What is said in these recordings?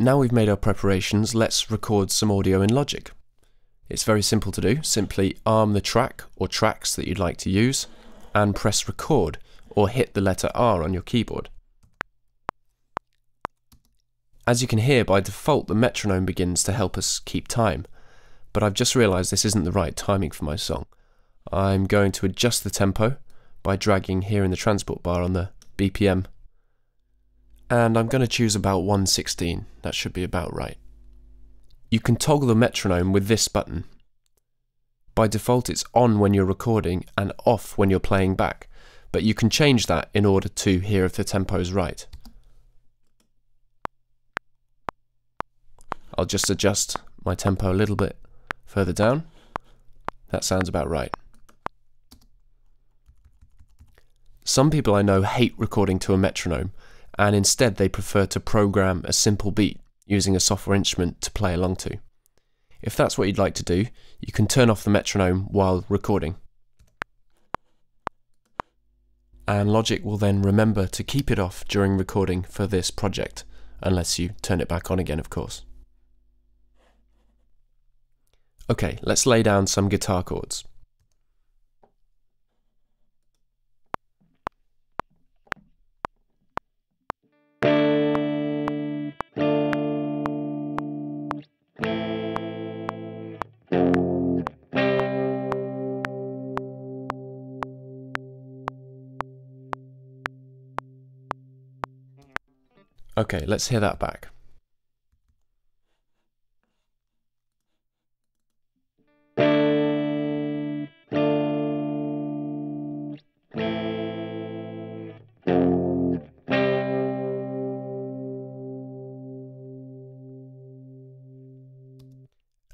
Now we've made our preparations, let's record some audio in Logic. It's very simple to do. Simply arm the track or tracks that you'd like to use and press record or hit the letter R on your keyboard. As you can hear, by default the metronome begins to help us keep time, but I've just realised this isn't the right timing for my song. I'm going to adjust the tempo by dragging here in the transport bar on the BPM, and I'm going to choose about 116. That should be about right. You can toggle the metronome with this button. By default it's on when you're recording and off when you're playing back, but you can change that in order to hear if the tempo is right. I'll just adjust my tempo a little bit further down. That sounds about right. Some people I know hate recording to a metronome, and instead they prefer to program a simple beat using a software instrument to play along to. If that's what you'd like to do, you can turn off the metronome while recording. And Logic will then remember to keep it off during recording for this project, unless you turn it back on again, of course. Okay, let's lay down some guitar chords. Okay, let's hear that back.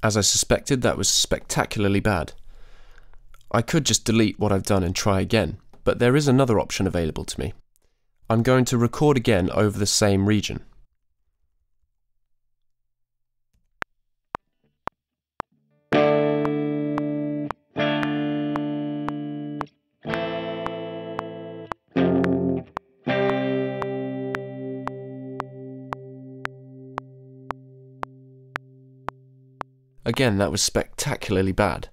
As I suspected, that was spectacularly bad. I could just delete what I've done and try again, but there is another option available to me. I'm going to record again over the same region. Again, that was spectacularly bad,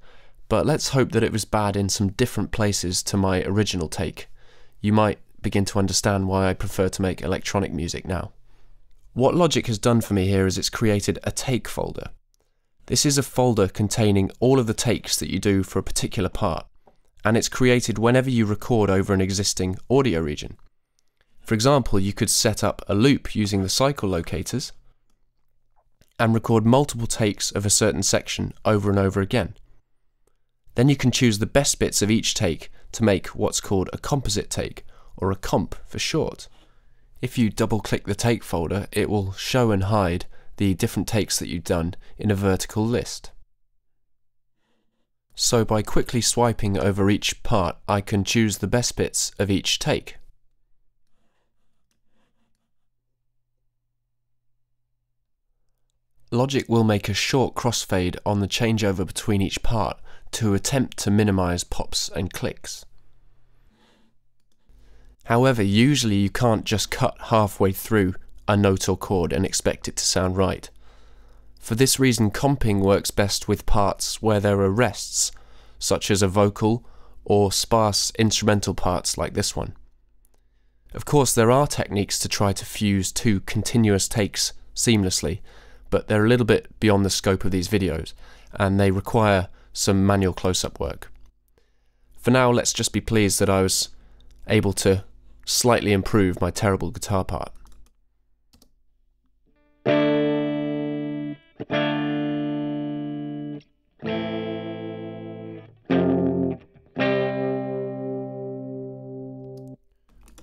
but let's hope that it was bad in some different places to my original take. You might begin to understand why I prefer to make electronic music now. What Logic has done for me here is it's created a take folder. This is a folder containing all of the takes that you do for a particular part, and it's created whenever you record over an existing audio region. For example, you could set up a loop using the cycle locators and record multiple takes of a certain section over and over again. Then you can choose the best bits of each take to make what's called a composite take, or a comp for short. If you double-click the take folder, it will show and hide the different takes that you've done in a vertical list. So by quickly swiping over each part, I can choose the best bits of each take. Logic will make a short crossfade on the changeover between each part to attempt to minimize pops and clicks. However, usually you can't just cut halfway through a note or chord and expect it to sound right. For this reason, comping works best with parts where there are rests, such as a vocal or sparse instrumental parts like this one. Of course, there are techniques to try to fuse two continuous takes seamlessly, but they're a little bit beyond the scope of these videos, and they require some manual close-up work. For now, let's just be pleased that I was able to slightly improve my terrible guitar part.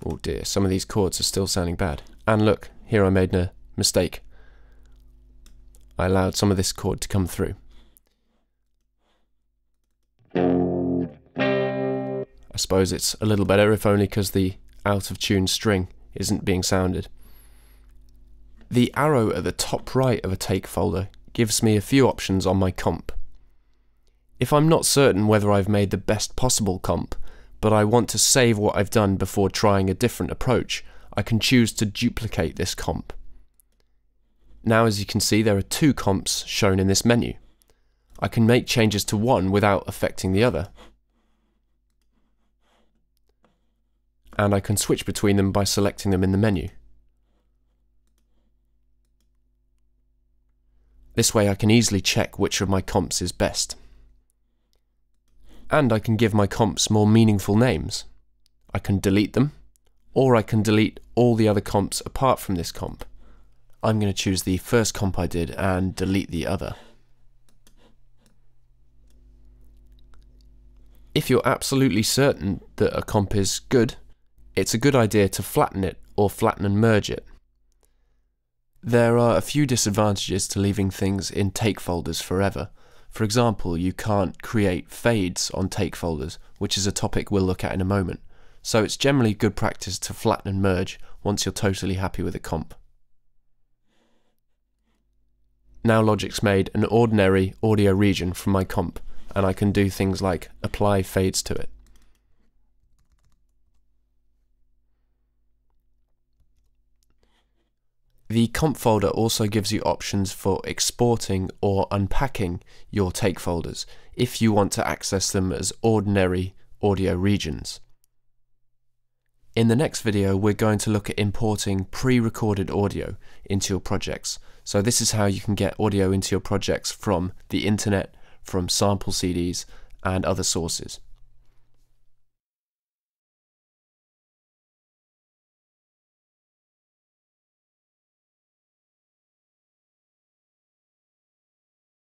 Oh dear, some of these chords are still sounding bad. And look, here I made a mistake. I allowed some of this chord to come through. I suppose it's a little better, if only because the out-of-tune string isn't being sounded. The arrow at the top right of a take folder gives me a few options on my comp. If I'm not certain whether I've made the best possible comp, but I want to save what I've done before trying a different approach, I can choose to duplicate this comp. Now, as you can see, there are two comps shown in this menu. I can make changes to one without affecting the other. And I can switch between them by selecting them in the menu. This way I can easily check which of my comps is best. And I can give my comps more meaningful names. I can delete them, or I can delete all the other comps apart from this comp. I'm going to choose the first comp I did and delete the other. If you're absolutely certain that a comp is good, it's a good idea to flatten it or flatten and merge it. There are a few disadvantages to leaving things in take folders forever. For example, you can't create fades on take folders, which is a topic we'll look at in a moment. So it's generally good practice to flatten and merge once you're totally happy with a comp. Now Logic's made an ordinary audio region from my comp, and I can do things like apply fades to it. The comp folder also gives you options for exporting or unpacking your take folders if you want to access them as ordinary audio regions. In the next video, we're going to look at importing pre-recorded audio into your projects. So this is how you can get audio into your projects from the internet, from sample CDs and other sources.